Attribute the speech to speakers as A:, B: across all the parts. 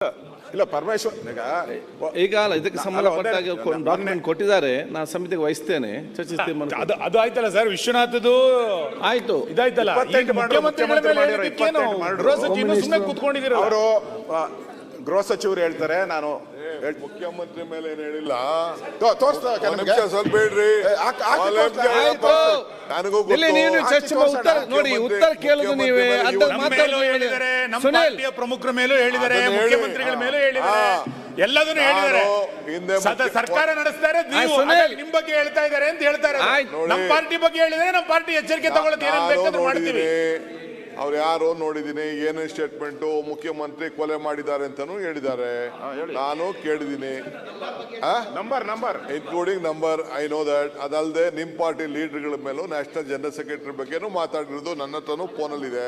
A: ಇಲ್ಲ ಪರಮೇಶ್ವರ್
B: ಈಗ ಅಲ್ಲ ಇದಕ್ಕೆ ಸಂಬಂಧಪಟ್ಟಾಗ ಡಾಕ್ಯುಮೆಂಟ್ ಕೊಟ್ಟಿದ್ದಾರೆ, ನಾನು ಸಮಿತಿಗೆ ವಹಿಸ್ತೇನೆ, ಚರ್ಚಿಸ್ತೀನಿ.
C: ಅದು ಆಯ್ತಲ್ಲ ಸರ್, ವಿಶ್ವನಾಥದು
B: ಆಯ್ತು,
C: ಇದಾಯ್ತಲ್ಲ. ಕೂತ್ಕೊಂಡಿದ್ದೀರ
A: ಅವರು ಗೃಹ ಸಚಿವರು ಹೇಳ್ತಾರೆ, ನಾನು
D: ಮುಖ್ಯಮಂತ್ರಿ ಮೇಲೆ ಏನ್ ಹೇಳಿಲ್ಲ.
A: ಸ್ವಲ್ಪ
D: ಹೇಳ್ರಿ,
B: ನೋಡಿ ಉತ್ತರ ಕೇಳೋದು ನೀವೇ.
C: ಪ್ರಮುಖರ ಮೇಲೂ ಹೇಳಿದ್ದಾರೆ, ಮುಖ್ಯಮಂತ್ರಿಗಳ ಮೇಲೂ ಹೇಳಿದ್ದಾರೆ, ಎಲ್ಲದನ್ನು ಹೇಳಿದ್ದಾರೆ. ಸರ್ಕಾರ ನಡೆಸ್ತಾರೆ, ನಿಮ್ ಬಗ್ಗೆ ಹೇಳ್ತಾ ಇದ್ದಾರೆ ಅಂತ ಹೇಳ್ತಾರೆ. ನಮ್ಮ ಪಾರ್ಟಿ ಬಗ್ಗೆ ಹೇಳಿದ್ರೆ ನಮ್ಮ ಪಾರ್ಟಿ ಎಚ್ಚರಿಕೆ ತಗೊಳ್ಳೋದು ಏನೇನು ಬೇಕಾದ್ರೂ ಮಾಡ್ತೀವಿ.
D: ಅವ್ರು ಯಾರು ನೋಡಿದೀನಿ, ಏನೇ ಸ್ಟೇಟ್ಮೆಂಟ್ ಮುಖ್ಯಮಂತ್ರಿ ಕೊಲೆ ಮಾಡಿದ್ದಾರೆ ಅಂತಾನು ಹೇಳಿದ್ದಾರೆ, ನಾನು ಕೇಳಿದೀನಿ. Including number, I know that. ಅದಲ್ಲದೆ ನಿಮ್ ಪಾರ್ಟಿ ಲೀಡರ್ಗಳ ಮೇಲೂ ನ್ಯಾಷನಲ್ ಜನರಲ್ ಸೆಕ್ರೆಟರಿ ಬಗ್ಗೆನೂ ಮಾತಾಡಿರೋದು ನನ್ನ ಹತ್ರನೂ ಫೋನಲ್ಲಿದೆ.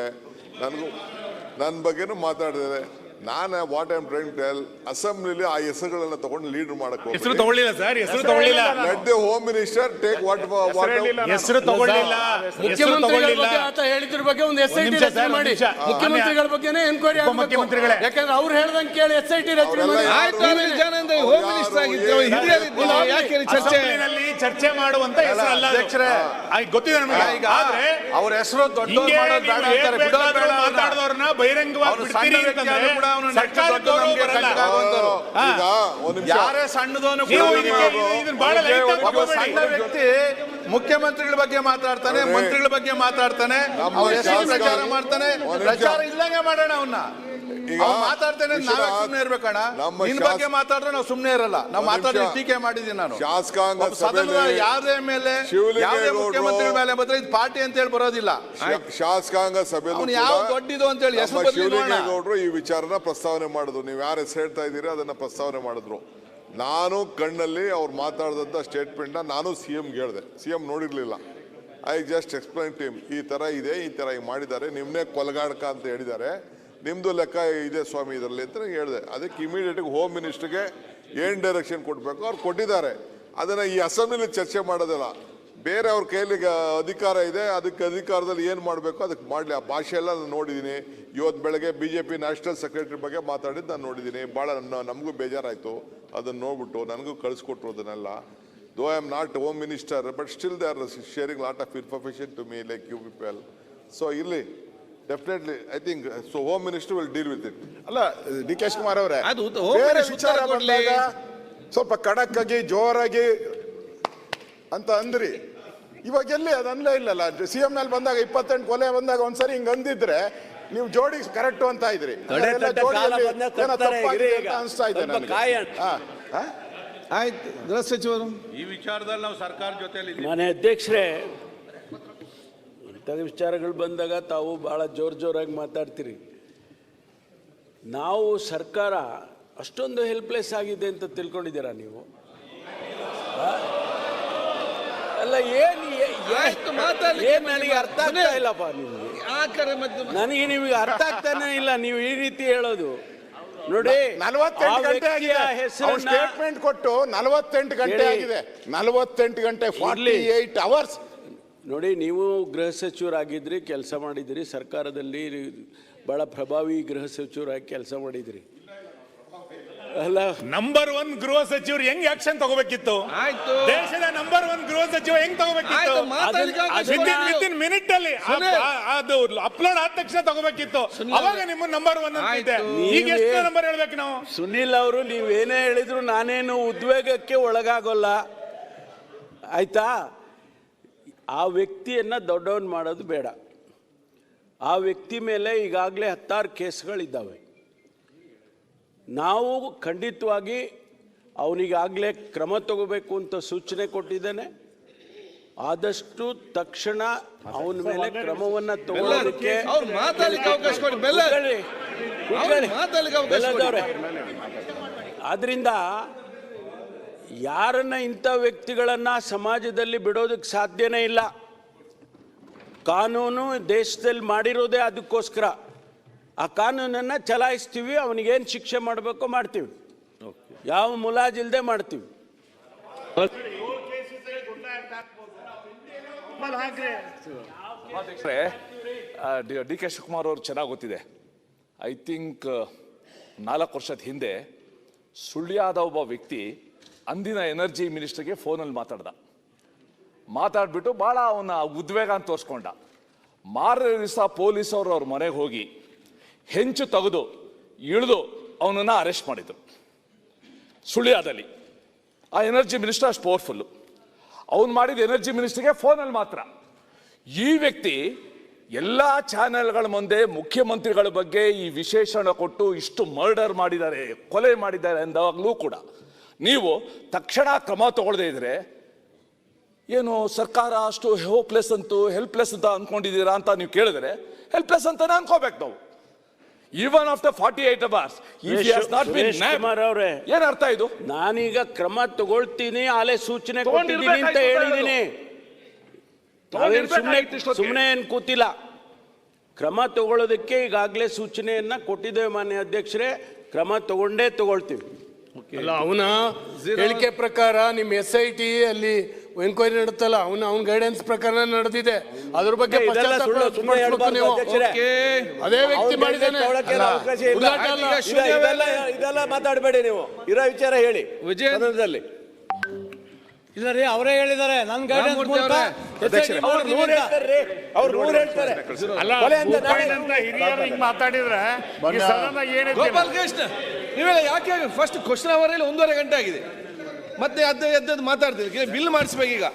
D: ನನ್ನ ಬಗ್ಗೆನೂ ಮಾತಾಡಿದ್ದಾರೆ. ನಾನು what I am trying tell, ಅಸೆಂಬ್ಲಿಲಿ ಆ ಹೆಸರುಗಳನ್ನ ತಗೊಂಡು ಲೀಡರ್ ಮಾಡಕ್ಕೆ
C: ಹೆಸರು ತಗೊಳ್ಳಿಲ್ಲ ಸರ್, ಹೆಸರು ತಗೊಳ್ಳಿಲ್ಲ.
D: Let the home minister take what
C: ಹೆಸರು ತಗೊಳ್ಳಿಲ್ಲ.
E: ಮುಖ್ಯಮಂತ್ರಿಗಳ ಬಗ್ಗೆ ಆತ ಹೇಳಿದ್ರ ಬಗ್ಗೆ ಒಂದು SIT ರಚನೆ ಮಾಡಿ, ಮುಖ್ಯಮಂತ್ರಿಗಳ ಬಗ್ಗೆನೇ ಎನ್ಕ್ವೈರಿ ಆಗಬೇಕು. ಯಾಕಂದ್ರೆ ಅವ್ರು ಹೇಳ್ದಂಗೆ ಕೇಳಿ SIT ರಚನೆ ಮಾಡಿ.
B: ಹೋಮ್ ಮಿನಿಸ್ಟರ್ ಆಗಿದ್ರು, ಯಾಕೆ
C: ಚರ್ಚೆ ಮಾಡುವಂತ ಹೆಸರು ಅಲ್ಲ ಅಧ್ಯಕ್ಷರೇ, ಗೊತ್ತಿದೆ ನಮಗೆ. ಆದ್ರೆ
B: ಅವ್ರ ಹೆಸರು
C: ಮಾತಾಡೋರ್ನ ಬಹಿರಂಗವಾಗಿ ಬಿಡ್ತೀರಿ ಅಂತಂದ್ರೆ ಸರ್ಕಾರ ಗೌರವ ಬರಲ್ಲ.
B: ಯಾರೇ ಸಣ್ಣದವನು ಸಣ್ಣ ವ್ಯಕ್ತಿ ಮುಖ್ಯಮಂತ್ರಿಗಳ ಬಗ್ಗೆ ಮಾತಾಡ್ತಾನೆ, ಮಂತ್ರಿಗಳ ಬಗ್ಗೆ ಮಾತಾಡ್ತಾನೆ, ಪ್ರಚಾರ ಮಾಡ್ತಾನೆ. ಪ್ರಚಾರ ಇಲ್ಲಂಗೆ ಮಾಡೋಣ ಅವನ್ನ. ಮಾತಾಡ್ತೇನೆ, ನಾವೇ ಸುಮ್ನೆ ಇರ್ಬೇಕಣ್ಣ. ನಿನ್ ಬಗ್ಗೆ ಮಾತಾಡಿದ್ರೆ ನಾವು ಸುಮ್ನೆ ಇರಲ್ಲ. ನಾವು ಮಾತಾಡಿ ಟೀಕೆ ಮಾಡಿದೀನಿ ನಾನು.
D: ಶಾಸಕಾಂಗ
B: ಸದನದ ಯಾವುದೇ ಮೇಲೆ ಯಾವುದೇ ಮುಖ್ಯಮಂತ್ರಿಗಳ ಮೇಲೆ ಬಂದ್ರೆ ಇದು ಪಾರ್ಟಿ ಅಂತ ಹೇಳಿ ಬರೋದಿಲ್ಲ.
D: ಶಾಸಕಾಂಗ ಸಭೆ
B: ಯಾವ ದೊಡ್ಡದು ಅಂತ ಹೇಳಿ
D: ಶಿವಲಿಂಗೇಗೌಡರು ಈ ವಿಚಾರನ ಪ್ರಸ್ತಾವನೆ ಮಾಡಿದ್ರು. ನೀವು ಯಾರು ಹೆಸರು ಹೇಳ್ತಾ ಇದ್ದೀರಿ ಅದನ್ನ ಪ್ರಸ್ತಾವನೆ ಮಾಡಿದ್ರು. ನಾನು ಕಣ್ಣಲ್ಲಿ ಅವ್ರು ಮಾತಾಡಿದಂಥ ಸ್ಟೇಟ್ಮೆಂಟ್ನ ನಾನು CMಗೆ ಹೇಳಿದೆ. CM ನೋಡಿರ್ಲಿಲ್ಲ. I just explain to him, ಈ ತರ ಇದೆ, ಈ ತರ ಮಾಡಿದ್ದಾರೆ, ನಿಮ್ನೆ ಕೊಲಗಾಡಕ ಅಂತ ಹೇಳಿದ್ದಾರೆ, ನಿಮ್ದು ಲೆಕ್ಕ ಇದೆ ಸ್ವಾಮಿ ಇದರಲ್ಲಿ ಅಂತ ಹೇಳಿದೆ. ಅದಕ್ಕೆ ಇಮಿಡಿಯೇಟ್ ಹೋಮ್ ಮಿನಿಸ್ಟರ್ಗೆ ಏನ್ ಡೈರೆಕ್ಷನ್ ಕೊಡ್ಬೇಕು ಅವ್ರು ಕೊಟ್ಟಿದ್ದಾರೆ. ಅದನ್ನ ಈ ಅಸೆಂಬ್ಲಿಲಿ ಚರ್ಚೆ ಮಾಡೋದಿಲ್ಲ. ಬೇರೆ ಅವ್ರ ಕೈಯಲ್ಲಿ ಅಧಿಕಾರ ಇದೆ, ಅದಕ್ಕೆ ಅಧಿಕಾರದಲ್ಲಿ ಏನು ಮಾಡಬೇಕು ಅದಕ್ಕೆ ಮಾಡಲಿ. ಆ ಭಾಷೆ ಎಲ್ಲ ನಾನು ನೋಡಿದ್ದೀನಿ. ಇವತ್ತು ಬೆಳಗ್ಗೆ BJP ನ್ಯಾಷನಲ್ ಸೆಕ್ರೆಟರಿ ಬಗ್ಗೆ ಮಾತಾಡಿದ್ದು ನಾನು ನೋಡಿದ್ದೀನಿ. ಭಾಳ ನಮಗೂ ಬೇಜಾರಾಯಿತು. ಅದನ್ನು ನೋಡ್ಬಿಟ್ಟು ನನಗೂ ಕಳಿಸ್ಕೊಟ್ರು ಅದನ್ನೆಲ್ಲ. Though I am not home minister, but still they are sharing lot of information to me like you people. So ಇಲ್ಲಿ definitely I think so home minister will deal with it.
A: ಅಲ್ಲ DK ಶಿವಕುಮಾರ್ ಅವರೇ, ಬೇರೆ ವಿಚಾರ ಬಂದಾಗ ಸ್ವಲ್ಪ ಖಡಕ್ ಆಗಿ ಜೋರಾಗಿ ಅಂತ ಅಂದ್ರಿ. ಇವಾಗ ಎಲ್ಲಿ ಅದು ಅನ್ಲೇ ಇಲ್ಲಲ್ಲ. CM ಮೇಲೆ ಬಂದಾಗ 28 ಕೊಲೆ ಬಂದಾಗ ಒಂದ್ಸರಿ ಹಿಂಗ್ ಅಂದಿದ್ರೆ ನೀವು ಜೋಡಿ ಕರೆಕ್ಟ್ ಅಂತ ಇದ್ರಿ. ಅನಿಸ್ತಾ ಇದೆ ನನಗೆ.
B: ಆಯ್ತು, ಗೃಹ ಸಚಿವರು
F: ಈ ವಿಚಾರದಲ್ಲಿ ನಾವು ಸರ್ಕಾರ ಜೊತೆಯಲ್ಲಿ
E: ಮನೆ ಅಧ್ಯಕ್ಷರೇ, ಇಂಥ ವಿಚಾರಗಳು ಬಂದಾಗ ತಾವು ಭಾಳ ಜೋರಾಗಿ ಮಾತಾಡ್ತೀರಿ. ನಾವು ಸರ್ಕಾರ ಅಷ್ಟೊಂದು ಹೆಲ್ಪ್ಲೆಸ್ ಆಗಿದೆ ಅಂತ ತಿಳ್ಕೊಂಡಿದ್ದೀರಾ ನೀವು? ಅಲ್ಲ, ಏನು ನನಗೆ ಅರ್ಥ ಆಗ್ತಾ ಇಲ್ಲಪ್ಪ. ನನಗೆ ನಿಮಗೆ ಅರ್ಥ ಆಗ್ತಾನೆ ಇಲ್ಲ ನೀವು ಈ ರೀತಿ ಹೇಳೋದು. ನೋಡಿ,
A: 48 ಗಂಟೆ ಆಗಿದೆ ಸ್ಟೇಟ್ಮೆಂಟ್ ಕೊಟ್ಟು. 48 ಗಂಟೆ ಆಗಿದೆ, 48 ಗಂಟೆ 48 ಅವರ್ಸ್.
E: ನೋಡಿ, ನೀವು ಗೃಹ ಸಚಿವರಾಗಿದ್ರಿ, ಕೆಲಸ ಮಾಡಿದಿರಿ, ಸರ್ಕಾರದಲ್ಲಿ ಬಹಳ ಪ್ರಭಾವಿ ಗೃಹ ಸಚಿವರಾಗಿ ಕೆಲಸ ಮಾಡಿದಿರಿ. ಅಲ್ಲ,
C: ನಂಬರ್ 1 ಗೃಹ ಸಚಿವರು ಹೆಂಗ್ ಆಕ್ಷನ್ ತಗೋಬೇಕಿತ್ತು?
B: ಆಯ್ತು,
C: ದೇಶದ ನಂಬರ್ 1 ಗೃಹ ಸಚಿವ ಹೆಂಗ್ ತಗೋಬೇಕಿತ್ತು? ವಿತಿನ್ ಮಿನಿಟ್ ಅಲ್ಲಿ ಅದು ಅಪ್ಲೋಡ್ ಆದ ತಕ್ಷಣ ತಗೋಬೇಕಿತ್ತು. ಅವಾಗ ನಿಮ್ಮ ನಂಬರ್ 1 ಅಂತಿದೆ. ಈಗ ಎಷ್ಟು ನಂಬರ್ ಹೇಳ್ಬೇಕು ನಾವು?
E: ಸುನಿಲ್ ಅವರು, ನೀವೇನೇ ಹೇಳಿದ್ರು ನಾನೇನು ಉದ್ವೇಗಕ್ಕೆ ಒಳಗಾಗೋಲ್ಲ, ಆಯ್ತಾ? ಆ ವ್ಯಕ್ತಿಯನ್ನ ದೊಡ್ಡವನ್ ಮಾಡೋದು ಬೇಡ. ಆ ವ್ಯಕ್ತಿ ಮೇಲೆ ಈಗಾಗಲೇ 16 ಕೇಸ್ಗಳಿದ್ದಾವೆ. ನಾವು ಖಂಡಿತವಾಗಿ ಅವನಿಗಾಗಲೇ ಕ್ರಮ ತಗೋಬೇಕು ಅಂತ ಸೂಚನೆ ಕೊಟ್ಟಿದ್ದೇನೆ. ಆದಷ್ಟು ತಕ್ಷಣ ಅವನ ಮೇಲೆ ಕ್ರಮವನ್ನು ತಗೊಳ್ಳೋದಕ್ಕೆ ಆದ್ರಿಂದ ಯಾರನ್ನ ಇಂಥ ವ್ಯಕ್ತಿಗಳನ್ನು ಸಮಾಜದಲ್ಲಿ ಬಿಡೋದಕ್ಕೆ ಸಾಧ್ಯನೇ ಇಲ್ಲ. ಕಾನೂನು ದೇಶದಲ್ಲಿ ಮಾಡಿರೋದೇ ಅದಕ್ಕೋಸ್ಕರ. ಆ ಕಾನೂನನ್ನು ಚಲಾಯಿಸ್ತೀವಿ, ಅವನಿಗೇನು ಶಿಕ್ಷೆ ಮಾಡಬೇಕೋ ಮಾಡ್ತೀವಿ, ಯಾವ ಮುಲಾಜಿಲ್ಲದೆ ಮಾಡ್ತೀವಿ.
G: DK ಶಿವಕುಮಾರ್ ಅವರು ಚೆನ್ನಾಗಿ ಗೊತ್ತಿದೆ. ಐ ಥಿಂಕ್ 4 ವರ್ಷದ ಹಿಂದೆ ಸುಳ್ಯದ ಒಬ್ಬ ವ್ಯಕ್ತಿ ಅಂದಿನ ಎನರ್ಜಿ ಮಿನಿಸ್ಟರ್ಗೆ ಫೋನಲ್ಲಿ ಮಾತಾಡ್ಬಿಟ್ಟು ಭಾಳ ಅವನ ಉದ್ವೇಗ ಅಂತ ತೋರಿಸ್ಕೊಂಡ. ಮಾರನೇ ದಿವಸ ಪೊಲೀಸವರು ಅವ್ರ ಮನೆಗೆ ಹೋಗಿ ಹೆಂಚು ತೆಗೆದು ಇಳಿದು ಅವನನ್ನು ಅರೆಸ್ಟ್ ಮಾಡಿದರು ಸುಳ್ಯದಲ್ಲಿ. ಆ ಎನರ್ಜಿ ಮಿನಿಸ್ಟರ್ ಅಷ್ಟು ಪವರ್ಫುಲ್ಲು. ಅವನು ಮಾಡಿದ ಎನರ್ಜಿ ಮಿನಿಸ್ಟರ್ಗೆ ಫೋನಲ್ಲಿ ಮಾತ್ರ. ಈ ವ್ಯಕ್ತಿ ಎಲ್ಲ ಚಾನೆಲ್ಗಳ ಮುಂದೆ ಮುಖ್ಯಮಂತ್ರಿಗಳ ಬಗ್ಗೆ ಈ ವಿಶೇಷಣ ಕೊಟ್ಟು ಇಷ್ಟು ಮರ್ಡರ್ ಮಾಡಿದ್ದಾರೆ, ಕೊಲೆ ಮಾಡಿದ್ದಾರೆ ಅಂದಾಗಲೂ ಕೂಡ ನೀವು ತಕ್ಷಣ ಕ್ರಮ ತಗೊಳ್ಳದೇ ಇದ್ರೆ ಏನು ಸರ್ಕಾರ ಅಷ್ಟು ಹೋಪ್ಲೆಸ್ ಅಂತೂ ಹೆಲ್ಪ್ಲೆಸ್ ಅಂತ ಅಂದ್ಕೊಂಡಿದ್ದೀರಾ ಅಂತ ನೀವು ಕೇಳಿದ್ರೆ ಹೆಲ್ಪ್ಲೆಸ್ ಅಂತಾನೆ ಅನ್ಕೋಬೇಕು ನಾವು. ಈವನ್ ಆಫ್ಟರ್ 48 hours ಏನ್ ಅರ್ಥ ಇದು?
E: ನಾನೀಗ ಕ್ರಮ ತಗೊಳ್ತೀನಿ, ಆಲೆ ಸೂಚನೆ ಕೊಟ್ಟಿದ್ದೀನಿ ಅಂತ ಹೇಳಿದ್ದೀನಿ. ಸುಮ್ಮನೆ ಏನ್ ಕೂತಿಲ್ಲ. ಕ್ರಮ ತಗೊಳ್ಳೋದಕ್ಕೆ ಈಗಾಗಲೇ ಸೂಚನೆಯನ್ನ ಕೊಟ್ಟಿದ್ದೇವೆ ಮಾನ್ಯ ಅಧ್ಯಕ್ಷರೇ. ಕ್ರಮ ತಗೊಳ್ತೀವಿ.
H: ಅಲ್ಲ, ಅವನ ಹೇಳಿಕೆ ಪ್ರಕಾರ ನಿಮ್ಮ SIT ಅಲ್ಲಿ ಎನ್ಕ್ವೈರಿ ನಡೆಯುತ್ತಲ್ಲ, ಅವನ ಗೈಡೆನ್ಸ್ ಪ್ರಕಾರ ನಡೆದಿದೆ. ಅದ್ರ ಬಗ್ಗೆ ಅದೇ ವ್ಯಕ್ತಿ ಮಾಡಿದ್ದಾನೆ.
E: ಇದೆಲ್ಲ ಮಾತಾಡಬೇಡಿ ನೀವು, ಇರೋ ವಿಚಾರ ಹೇಳಿ. ವಿಜಯದಲ್ಲಿ
I: ಇಲ್ಲ ರೀ, ಅವರೇ ಹೇಳಿದ್ದಾರೆ ನನ್ನ ಗೈಡೆನ್ಸ್ ಮೂಲಕ
C: ಹಿರಿಯರು ಹಿಂಗ್ ಮಾತಾಡಿದ್ರೆ
J: ಗೋಪಾಲ್ ಕೃಷ್ಣ ನೀವೆಲ್ಲ ಯಾಕೆ ಫಸ್ಟ್ ಕ್ವಶನ್ ಅವರಲ್ಲಿ 1.5 ಗಂಟೆ ಆಗಿದೆ, ಮತ್ತೆ ಎದ್ದು ಮಾತಾಡ್ತೀವಿ. ಬಿಲ್ ಮಾಡಿಸ್ಬೇಕೀಗ.